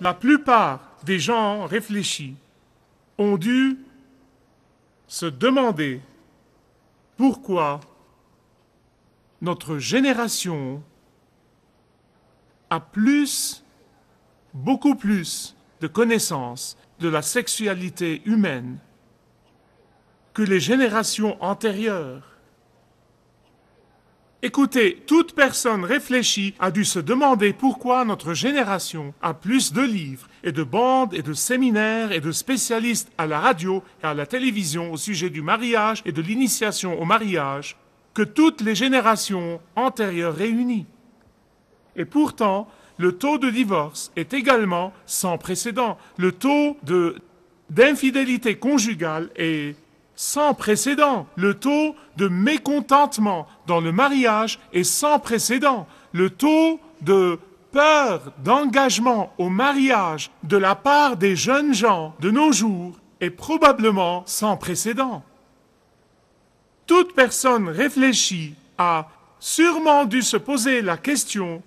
La plupart des gens réfléchis ont dû se demander pourquoi notre génération a beaucoup plus de connaissances de la sexualité humaine que les générations antérieures. Écoutez, toute personne réfléchie a dû se demander pourquoi notre génération a plus de livres et de bandes et de séminaires et de spécialistes à la radio et à la télévision au sujet du mariage et de l'initiation au mariage que toutes les générations antérieures réunies. Et pourtant, le taux de divorce est également sans précédent. Le taux d'infidélité conjugale est sans précédent. Le taux de mécontentement dans le mariage est sans précédent. Le taux de peur d'engagement au mariage de la part des jeunes gens de nos jours est probablement sans précédent. Toute personne réfléchie a sûrement dû se poser la question: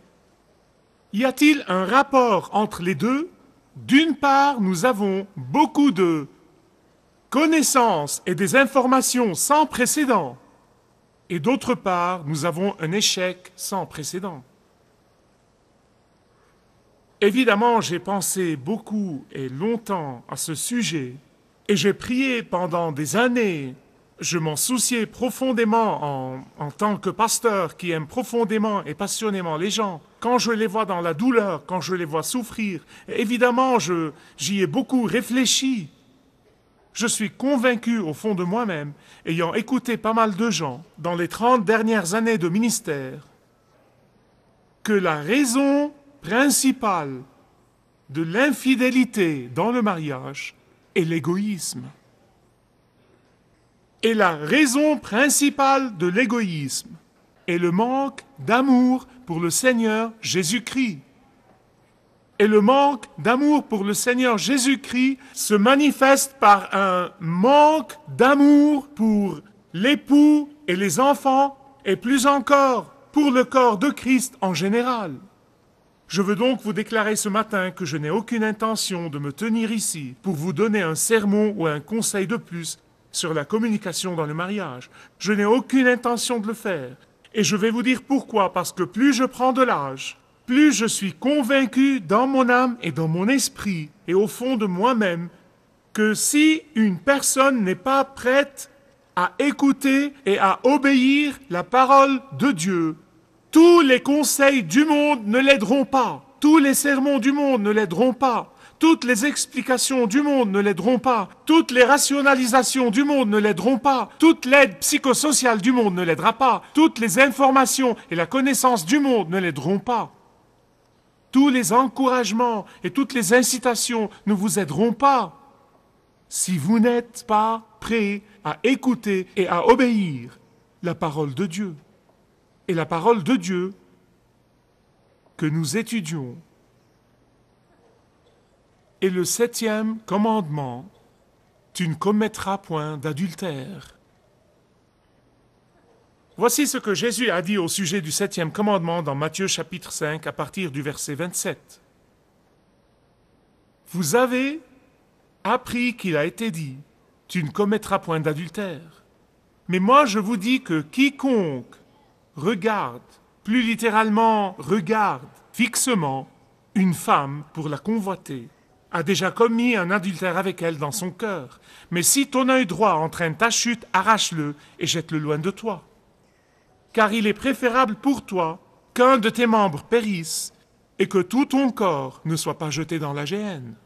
y a-t-il un rapport entre les deux? D'une part, nous avons beaucoup de connaissances et des informations sans précédent. Et d'autre part, nous avons un échec sans précédent. Évidemment, j'ai pensé beaucoup et longtemps à ce sujet, et j'ai prié pendant des années. Je m'en souciais profondément en tant que pasteur qui aime profondément et passionnément les gens. Quand je les vois dans la douleur, quand je les vois souffrir, évidemment, j'y ai beaucoup réfléchi. Je suis convaincu au fond de moi-même, ayant écouté pas mal de gens dans les 30 dernières années de ministère, que la raison principale de l'infidélité dans le mariage est l'égoïsme. Et la raison principale de l'égoïsme est le manque d'amour pour le Seigneur Jésus-Christ. Et le manque d'amour pour le Seigneur Jésus-Christ se manifeste par un manque d'amour pour l'époux et les enfants, et plus encore pour le corps de Christ en général. Je veux donc vous déclarer ce matin que je n'ai aucune intention de me tenir ici pour vous donner un sermon ou un conseil de plus sur la communication dans le mariage. Je n'ai aucune intention de le faire. Et je vais vous dire pourquoi. Parce que plus je prends de l'âge, plus je suis convaincu dans mon âme et dans mon esprit et au fond de moi-même que si une personne n'est pas prête à écouter et à obéir la parole de Dieu, tous les conseils du monde ne l'aideront pas. Tous les sermons du monde ne l'aideront pas. Toutes les explications du monde ne l'aideront pas. Toutes les rationalisations du monde ne l'aideront pas. Toute l'aide psychosociale du monde ne l'aidera pas. Toutes les informations et la connaissance du monde ne l'aideront pas. Tous les encouragements et toutes les incitations ne vous aideront pas si vous n'êtes pas prêt à écouter et à obéir la parole de Dieu. Et la parole de Dieu que nous étudions et le 7e commandement, tu ne commettras point d'adultère. Voici ce que Jésus a dit au sujet du 7e commandement dans Matthieu chapitre 5 à partir du verset 27. Vous avez appris qu'il a été dit, tu ne commettras point d'adultère. Mais moi je vous dis que quiconque regarde, plus littéralement regarde fixement une femme pour la convoiter, a déjà commis un adultère avec elle dans son cœur. Mais si ton œil droit entraîne ta chute, arrache-le et jette-le loin de toi. Car il est préférable pour toi qu'un de tes membres périsse et que tout ton corps ne soit pas jeté dans la géhenne.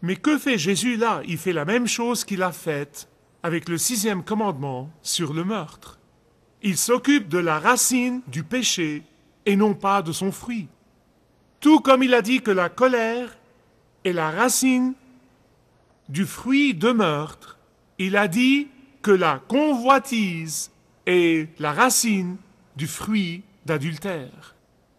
Mais que fait Jésus là? Il fait la même chose qu'il a faite avec le 6e commandement sur le meurtre. Il s'occupe de la racine du péché et non pas de son fruit. Tout comme il a dit que la colère est la racine du fruit de meurtre, il a dit que la convoitise est la racine du fruit d'adultère.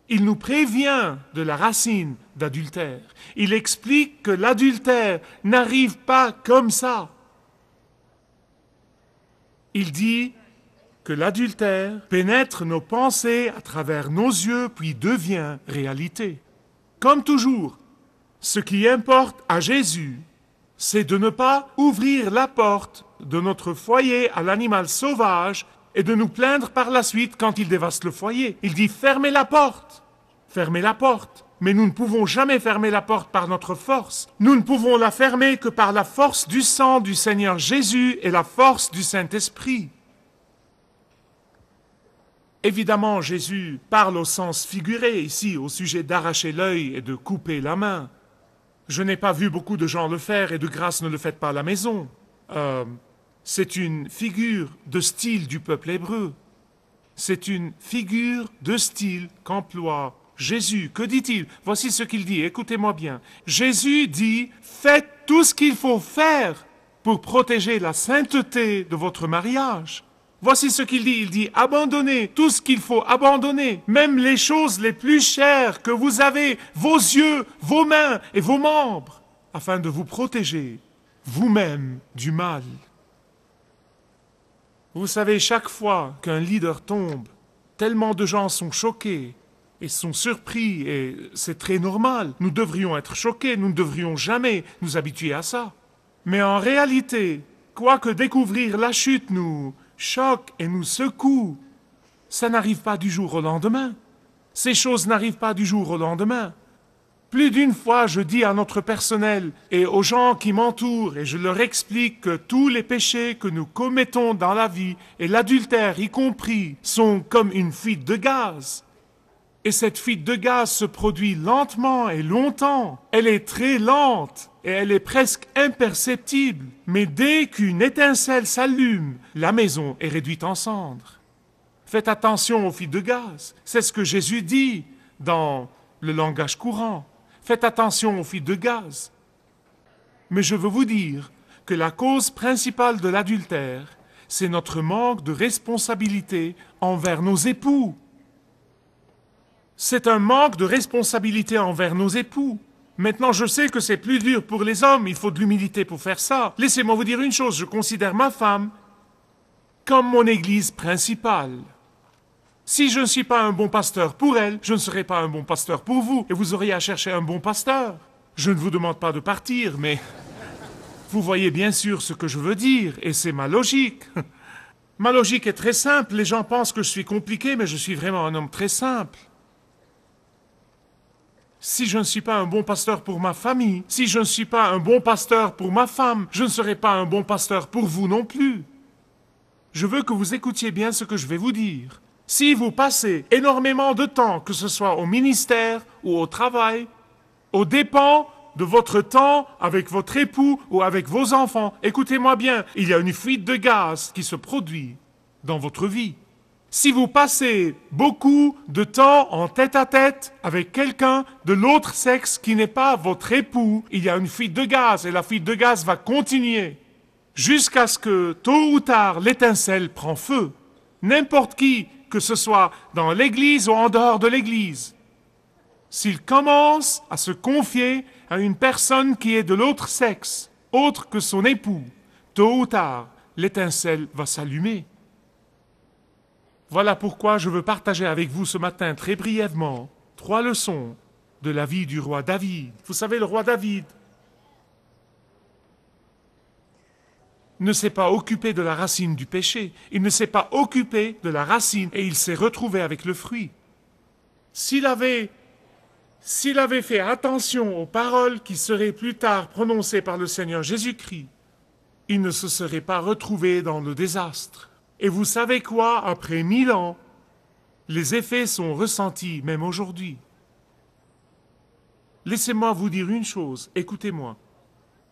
Il nous prévient de la racine d'adultère. Il explique que l'adultère n'arrive pas comme ça. Il dit que l'adultère pénètre nos pensées à travers nos yeux puis devient réalité. Comme toujours, Ce qui importe à Jésus, c'est de ne pas ouvrir la porte de notre foyer à l'animal sauvage et de nous plaindre par la suite quand il dévaste le foyer. Il dit fermez la porte, fermez la porte. Mais nous ne pouvons jamais fermer la porte par notre force. Nous ne pouvons la fermer que par la force du sang du Seigneur Jésus et la force du Saint-Esprit. Évidemment, Jésus parle au sens figuré ici au sujet d'arracher l'œil et de couper la main. Je n'ai pas vu beaucoup de gens le faire et de grâce ne le faites pas à la maison. C'est une figure de style du peuple hébreu. C'est une figure de style qu'emploie Jésus. Que dit-il? Voici ce qu'il dit, écoutez-moi bien. Jésus dit, faites tout ce qu'il faut faire pour protéger la sainteté de votre mariage. Voici ce qu'il dit, il dit, abandonnez tout ce qu'il faut abandonner, même les choses les plus chères que vous avez, vos yeux, vos mains et vos membres, afin de vous protéger vous-même du mal. Vous savez, chaque fois qu'un leader tombe, tellement de gens sont choqués et sont surpris, et c'est très normal. Nous devrions être choqués, nous ne devrions jamais nous habituer à ça. Mais en réalité, quoique découvrir la chute nous choque et nous secoue, ça n'arrive pas du jour au lendemain. Ces choses n'arrivent pas du jour au lendemain. Plus d'une fois, je dis à notre personnel et aux gens qui m'entourent, et je leur explique que tous les péchés que nous commettons dans la vie, et l'adultère y compris, sont comme une fuite de gaz. Et cette fuite de gaz se produit lentement et longtemps. Elle est très lente et elle est presque imperceptible. Mais dès qu'une étincelle s'allume, la maison est réduite en cendres. Faites attention aux fuites de gaz. C'est ce que Jésus dit dans le langage courant. Faites attention aux fuites de gaz. Mais je veux vous dire que la cause principale de l'adultère, c'est notre manque de responsabilité envers nos époux. C'est un manque de responsabilité envers nos époux. Maintenant, je sais que c'est plus dur pour les hommes, il faut de l'humilité pour faire ça. Laissez-moi vous dire une chose, je considère ma femme comme mon église principale. Si je ne suis pas un bon pasteur pour elle, je ne serai pas un bon pasteur pour vous, et vous auriez à chercher un bon pasteur. Je ne vous demande pas de partir, mais vous voyez bien sûr ce que je veux dire, et c'est ma logique. Ma logique est très simple, les gens pensent que je suis compliqué, mais je suis vraiment un homme très simple. Si je ne suis pas un bon pasteur pour ma famille, si je ne suis pas un bon pasteur pour ma femme, je ne serai pas un bon pasteur pour vous non plus. Je veux que vous écoutiez bien ce que je vais vous dire. Si vous passez énormément de temps, que ce soit au ministère ou au travail, aux dépens de votre temps avec votre époux ou avec vos enfants, écoutez-moi bien, il y a une fuite de gaz qui se produit dans votre vie. Si vous passez beaucoup de temps en tête-à-tête avec quelqu'un de l'autre sexe qui n'est pas votre époux, il y a une fuite de gaz et la fuite de gaz va continuer jusqu'à ce que, tôt ou tard, l'étincelle prend feu. N'importe qui, que ce soit dans l'église ou en dehors de l'église, s'il commence à se confier à une personne qui est de l'autre sexe, autre que son époux, tôt ou tard, l'étincelle va s'allumer. Voilà pourquoi je veux partager avec vous ce matin très brièvement 3 leçons de la vie du roi David. Vous savez, le roi David ne s'est pas occupé de la racine du péché. Il ne s'est pas occupé de la racine et il s'est retrouvé avec le fruit. S'il avait fait attention aux paroles qui seraient plus tard prononcées par le Seigneur Jésus-Christ, il ne se serait pas retrouvé dans le désastre. Et vous savez quoi? Après 1000 ans, les effets sont ressentis même aujourd'hui. Laissez-moi vous dire une chose, écoutez-moi.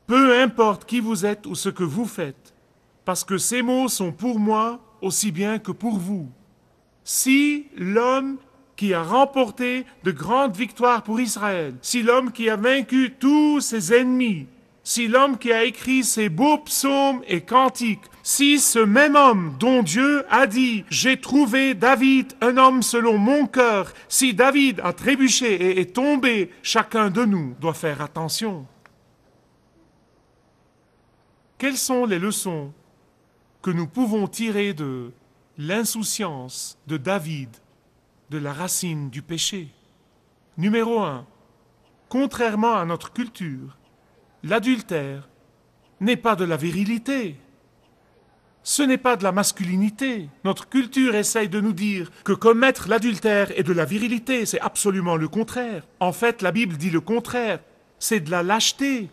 Peu importe qui vous êtes ou ce que vous faites, parce que ces mots sont pour moi aussi bien que pour vous. Si l'homme qui a remporté de grandes victoires pour Israël, si l'homme qui a vaincu tous ses ennemis, si l'homme qui a écrit ces beaux psaumes et cantiques, si ce même homme dont Dieu a dit « J'ai trouvé David, un homme selon mon cœur », si David a trébuché et est tombé, chacun de nous doit faire attention. Quelles sont les leçons que nous pouvons tirer de l'insouciance de David, de la racine du péché? Numéro 1. contrairement à notre culture, l'adultère n'est pas de la virilité. Ce n'est pas de la masculinité. Notre culture essaye de nous dire que commettre l'adultère est de la virilité. C'est absolument le contraire. En fait, la Bible dit le contraire. C'est de la lâcheté.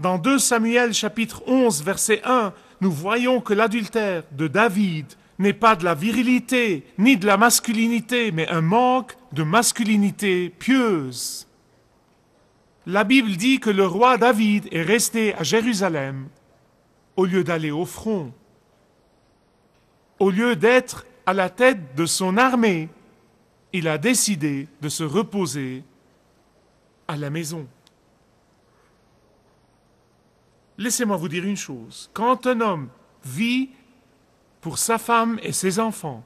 Dans 2 Samuel chapitre 11 verset 1, nous voyons que l'adultère de David n'est pas de la virilité ni de la masculinité, mais un manque de masculinité pieuse. La Bible dit que le roi David est resté à Jérusalem au lieu d'aller au front. Au lieu d'être à la tête de son armée, il a décidé de se reposer à la maison. Laissez-moi vous dire une chose. Quand un homme vit pour sa femme et ses enfants,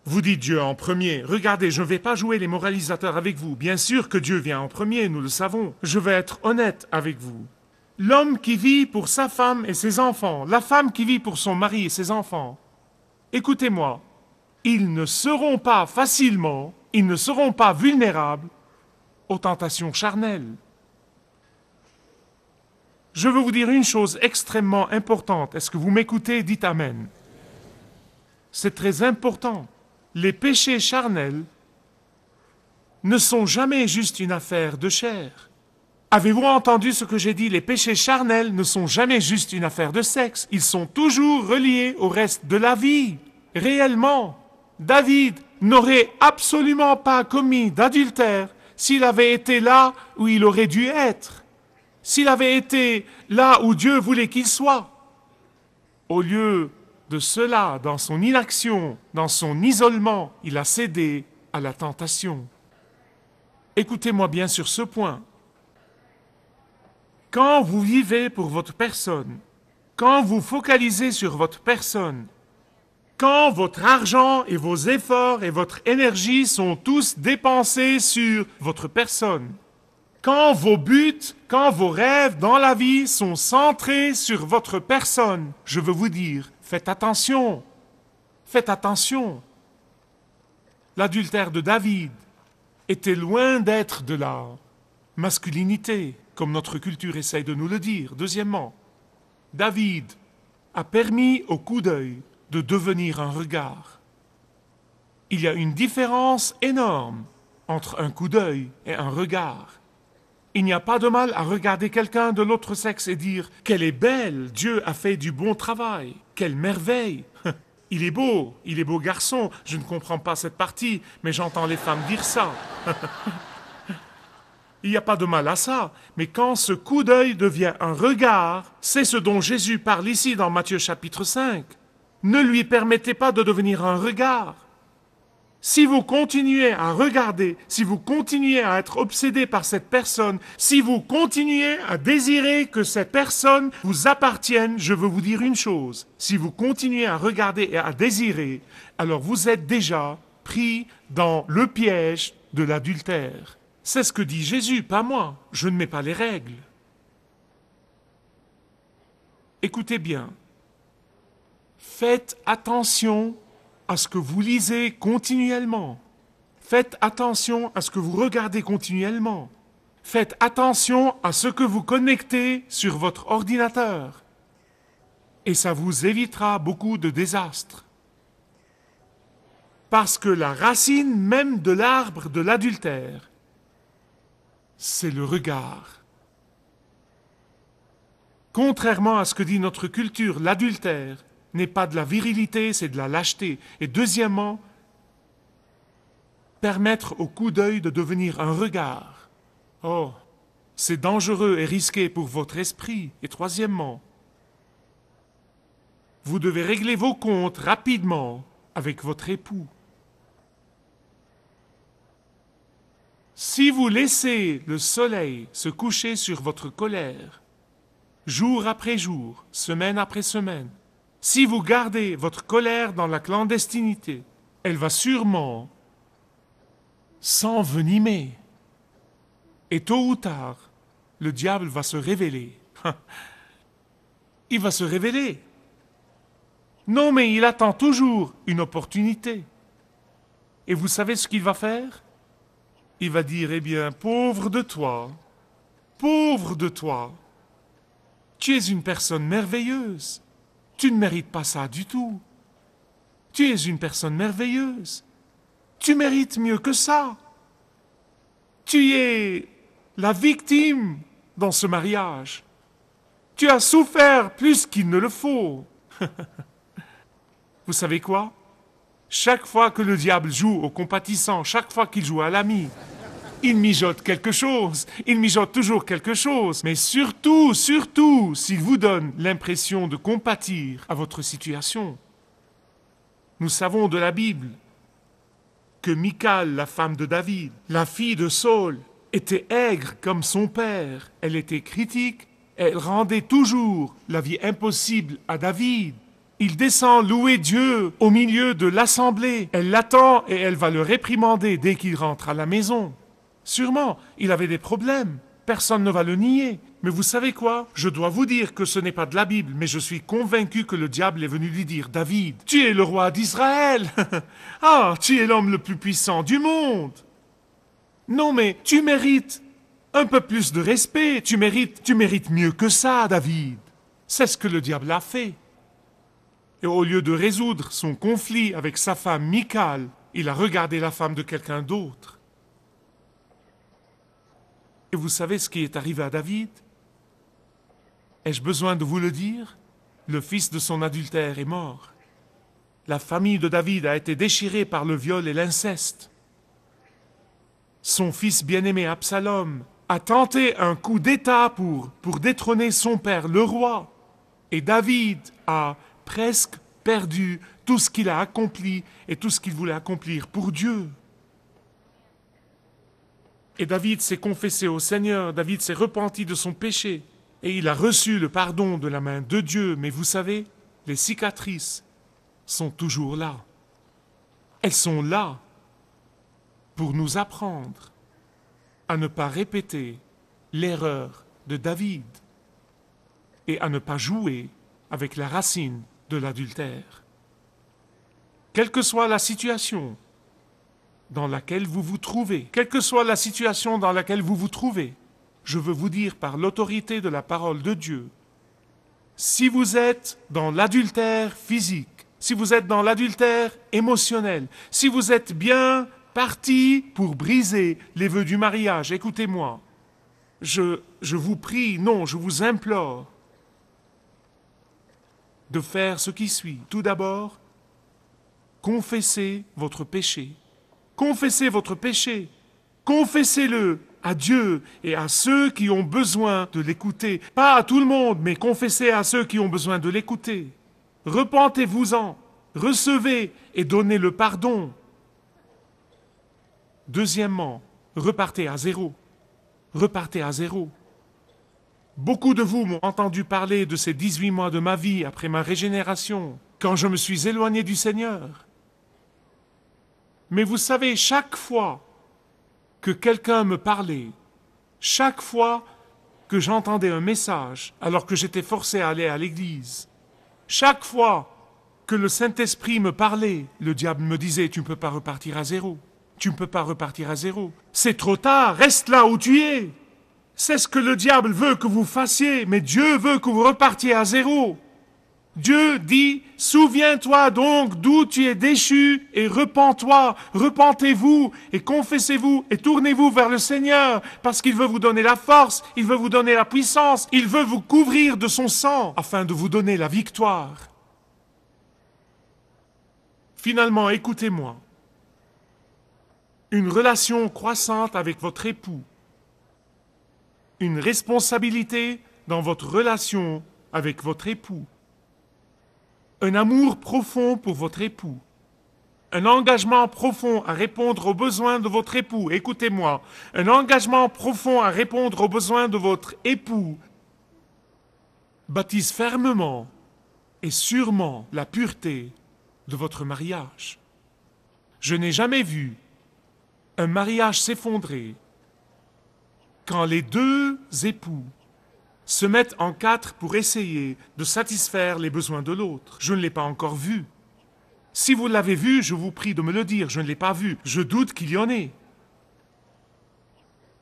vous dites Dieu en premier. Regardez, je ne vais pas jouer les moralisateurs avec vous. Bien sûr que Dieu vient en premier, nous le savons. Je vais être honnête avec vous. L'homme qui vit pour sa femme et ses enfants, la femme qui vit pour son mari et ses enfants, écoutez-moi, ils ne seront pas facilement, ils ne seront pas vulnérables aux tentations charnelles. Je veux vous dire une chose extrêmement importante. Est-ce que vous m'écoutez? Dites Amen. C'est très important. Les péchés charnels ne sont jamais juste une affaire de chair. Avez-vous entendu ce que j'ai dit? Les péchés charnels ne sont jamais juste une affaire de sexe. Ils sont toujours reliés au reste de la vie. Réellement, David n'aurait absolument pas commis d'adultère s'il avait été là où il aurait dû être. S'il avait été là où Dieu voulait qu'il soit. Au lieu de cela, dans son inaction, dans son isolement, il a cédé à la tentation. Écoutez-moi bien sur ce point. Quand vous vivez pour votre personne, quand vous focalisez sur votre personne, quand votre argent et vos efforts et votre énergie sont tous dépensés sur votre personne, quand vos buts, quand vos rêves dans la vie sont centrés sur votre personne, je veux vous dire, faites attention, faites attention. L'adultère de David était loin d'être de la masculinité, comme notre culture essaye de nous le dire. Deuxièmement, David a permis au coup d'œil de devenir un regard. Il y a une différence énorme entre un coup d'œil et un regard. Il n'y a pas de mal à regarder quelqu'un de l'autre sexe et dire « Qu'elle est belle, Dieu a fait du bon travail, quelle merveille !» Il est beau garçon, je ne comprends pas cette partie, mais j'entends les femmes dire ça. Il n'y a pas de mal à ça, mais quand ce coup d'œil devient un regard, c'est ce dont Jésus parle ici dans Matthieu chapitre 5. Ne lui permettez pas de devenir un regard. Si vous continuez à regarder, si vous continuez à être obsédé par cette personne, si vous continuez à désirer que cette personne vous appartienne, je veux vous dire une chose. Si vous continuez à regarder et à désirer, alors vous êtes déjà pris dans le piège de l'adultère. C'est ce que dit Jésus, pas moi. Je ne mets pas les règles. Écoutez bien. Faites attention à ce que vous lisez continuellement. Faites attention à ce que vous regardez continuellement. Faites attention à ce que vous connectez sur votre ordinateur. Et ça vous évitera beaucoup de désastres. Parce que la racine même de l'arbre de l'adultère, c'est le regard. Contrairement à ce que dit notre culture, l'adultère n'est pas de la virilité, c'est de la lâcheté. Et deuxièmement, permettre au coup d'œil de devenir un regard. Oh, c'est dangereux et risqué pour votre esprit. Et troisièmement, vous devez régler vos comptes rapidement avec votre époux. Si vous laissez le soleil se coucher sur votre colère, jour après jour, semaine après semaine, si vous gardez votre colère dans la clandestinité, elle va sûrement s'envenimer. Et tôt ou tard, le diable va se révéler. Il va se révéler. Non, mais il attend toujours une opportunité. Et vous savez ce qu'il va faire? il va dire, eh bien, pauvre de toi, pauvre de toi, tu es une personne merveilleuse, tu ne mérites pas ça du tout. Tu es une personne merveilleuse, tu mérites mieux que ça. Tu es la victime dans ce mariage. Tu as souffert plus qu'il ne le faut. Vous savez quoi? Chaque fois que le diable joue au compatissant, chaque fois qu'il joue à l'ami, il mijote quelque chose, il mijote toujours quelque chose, mais surtout, surtout, s'il vous donne l'impression de compatir à votre situation. Nous savons de la Bible que Michal, la femme de David, la fille de Saul, était aigre comme son père. Elle était critique, elle rendait toujours la vie impossible à David. Il descend louer Dieu au milieu de l'assemblée. Elle l'attend et elle va le réprimander dès qu'il rentre à la maison. Sûrement, il avait des problèmes. Personne ne va le nier. Mais vous savez quoi? Je dois vous dire que ce n'est pas de la Bible, mais je suis convaincu que le diable est venu lui dire, David, tu es le roi d'Israël. Ah, tu es l'homme le plus puissant du monde. Non, mais tu mérites un peu plus de respect. Tu mérites mieux que ça, David. C'est ce que le diable a fait. Et au lieu de résoudre son conflit avec sa femme Michal, il a regardé la femme de quelqu'un d'autre. Et vous savez ce qui est arrivé à David? Ai-je besoin de vous le dire? Le fils de son adultère est mort. La famille de David a été déchirée par le viol et l'inceste. Son fils bien-aimé Absalom a tenté un coup d'État pour détrôner son père, le roi. Et David a presque perdu tout ce qu'il a accompli et tout ce qu'il voulait accomplir pour Dieu. Et David s'est confessé au Seigneur, David s'est repenti de son péché, et il a reçu le pardon de la main de Dieu. Mais vous savez, les cicatrices sont toujours là. Elles sont là pour nous apprendre à ne pas répéter l'erreur de David et à ne pas jouer avec la racine de l'adultère. Quelle que soit la situation dans laquelle vous vous trouvez, quelle que soit la situation dans laquelle vous vous trouvez, je veux vous dire par l'autorité de la parole de Dieu, si vous êtes dans l'adultère physique, si vous êtes dans l'adultère émotionnel, si vous êtes bien parti pour briser les vœux du mariage, écoutez-moi, je vous prie, non, je vous implore de faire ce qui suit. Tout d'abord, confessez votre péché. Confessez votre péché. Confessez-le à Dieu et à ceux qui ont besoin de l'écouter. Pas à tout le monde, mais confessez à ceux qui ont besoin de l'écouter. Repentez-vous-en, recevez et donnez le pardon. Deuxièmement, repartez à zéro. Repartez à zéro. Beaucoup de vous m'ont entendu parler de ces 18 mois de ma vie après ma régénération, quand je me suis éloigné du Seigneur. Mais vous savez, chaque fois que quelqu'un me parlait, chaque fois que j'entendais un message alors que j'étais forcé à aller à l'église, chaque fois que le Saint-Esprit me parlait, le diable me disait « Tu ne peux pas repartir à zéro. Tu ne peux pas repartir à zéro. C'est trop tard, reste là où tu es. » C'est ce que le diable veut que vous fassiez, mais Dieu veut que vous repartiez à zéro. Dieu dit, souviens-toi donc d'où tu es déchu et repens-toi, repentez-vous et confessez-vous et tournez-vous vers le Seigneur parce qu'il veut vous donner la force, il veut vous donner la puissance, il veut vous couvrir de son sang afin de vous donner la victoire. Finalement, écoutez-moi. Une relation croissante avec votre époux, une responsabilité dans votre relation avec votre époux, un amour profond pour votre époux, un engagement profond à répondre aux besoins de votre époux. Écoutez-moi, un engagement profond à répondre aux besoins de votre époux baptise fermement et sûrement la pureté de votre mariage. Je n'ai jamais vu un mariage s'effondrer quand les deux époux se mettent en quatre pour essayer de satisfaire les besoins de l'autre. Je ne l'ai pas encore vu. Si vous l'avez vu, je vous prie de me le dire. Je ne l'ai pas vu. Je doute qu'il y en ait.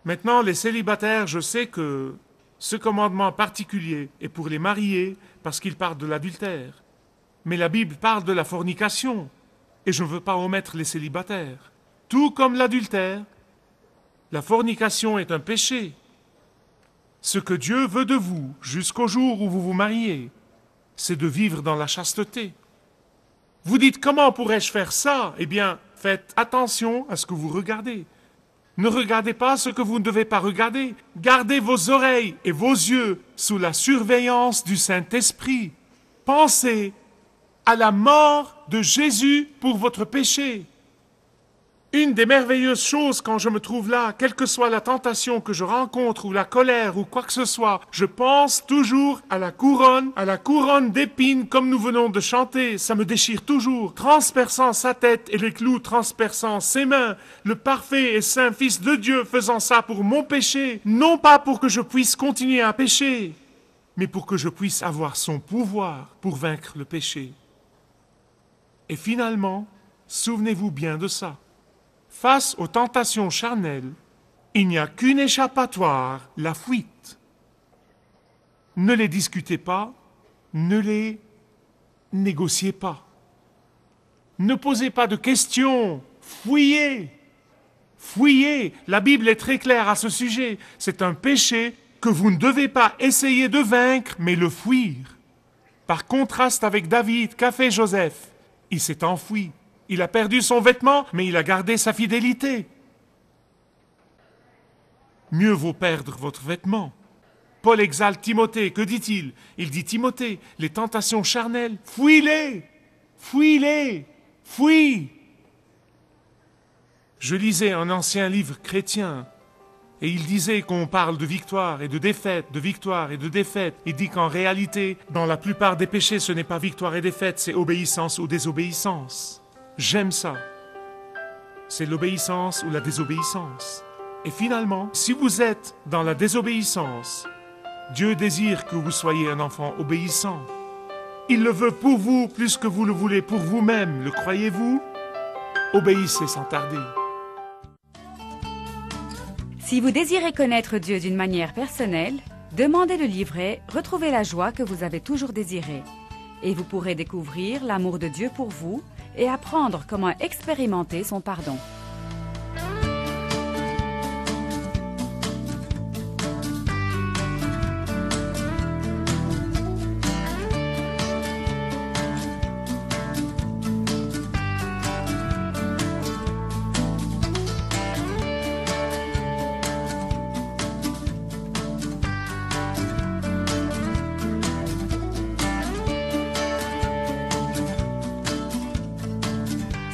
Maintenant, les célibataires, je sais que ce commandement particulier est pour les mariés parce qu'il parle de l'adultère. Mais la Bible parle de la fornication et je ne veux pas omettre les célibataires. Tout comme l'adultère, la fornication est un péché. Ce que Dieu veut de vous jusqu'au jour où vous vous mariez, c'est de vivre dans la chasteté. Vous dites, comment pourrais-je faire ça? Eh bien, faites attention à ce que vous regardez. Ne regardez pas ce que vous ne devez pas regarder. Gardez vos oreilles et vos yeux sous la surveillance du Saint-Esprit. Pensez à la mort de Jésus pour votre péché. Une des merveilleuses choses quand je me trouve là, quelle que soit la tentation que je rencontre ou la colère ou quoi que ce soit, je pense toujours à la couronne d'épines comme nous venons de chanter. Ça me déchire toujours, transperçant sa tête et les clous transperçant ses mains. Le parfait et saint Fils de Dieu faisant ça pour mon péché, non pas pour que je puisse continuer à pécher, mais pour que je puisse avoir son pouvoir pour vaincre le péché. Et finalement, souvenez-vous bien de ça. Face aux tentations charnelles, il n'y a qu'une échappatoire, la fuite. Ne les discutez pas, ne les négociez pas. Ne posez pas de questions, fuyez. Fuyez, la Bible est très claire à ce sujet. C'est un péché que vous ne devez pas essayer de vaincre, mais le fuir. Par contraste avec David, qu'a fait Joseph? Il s'est enfui. Il a perdu son vêtement, mais il a gardé sa fidélité. Mieux vaut perdre votre vêtement. Paul exalte Timothée, que dit-il? Il dit, Timothée, les tentations charnelles, fuis-les, fuis-les, fuis. Je lisais un ancien livre chrétien, et il disait qu'on parle de victoire et de défaite, de victoire et de défaite. Il dit qu'en réalité, dans la plupart des péchés, ce n'est pas victoire et défaite, c'est obéissance ou désobéissance. J'aime ça. C'est l'obéissance ou la désobéissance. Et finalement, si vous êtes dans la désobéissance, Dieu désire que vous soyez un enfant obéissant. Il le veut pour vous plus que vous le voulez pour vous-même. Le croyez-vous? Obéissez sans tarder. Si vous désirez connaître Dieu d'une manière personnelle, demandez le livret « Retrouvez la joie que vous avez toujours désirée » et vous pourrez découvrir l'amour de Dieu pour vous et apprendre comment expérimenter son pardon.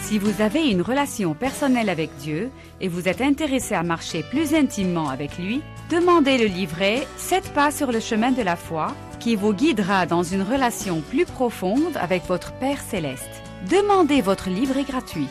Si vous avez une relation personnelle avec Dieu et vous êtes intéressé à marcher plus intimement avec lui, demandez le livret « 7 pas sur le chemin de la foi » qui vous guidera dans une relation plus profonde avec votre Père Céleste. Demandez votre livret gratuit.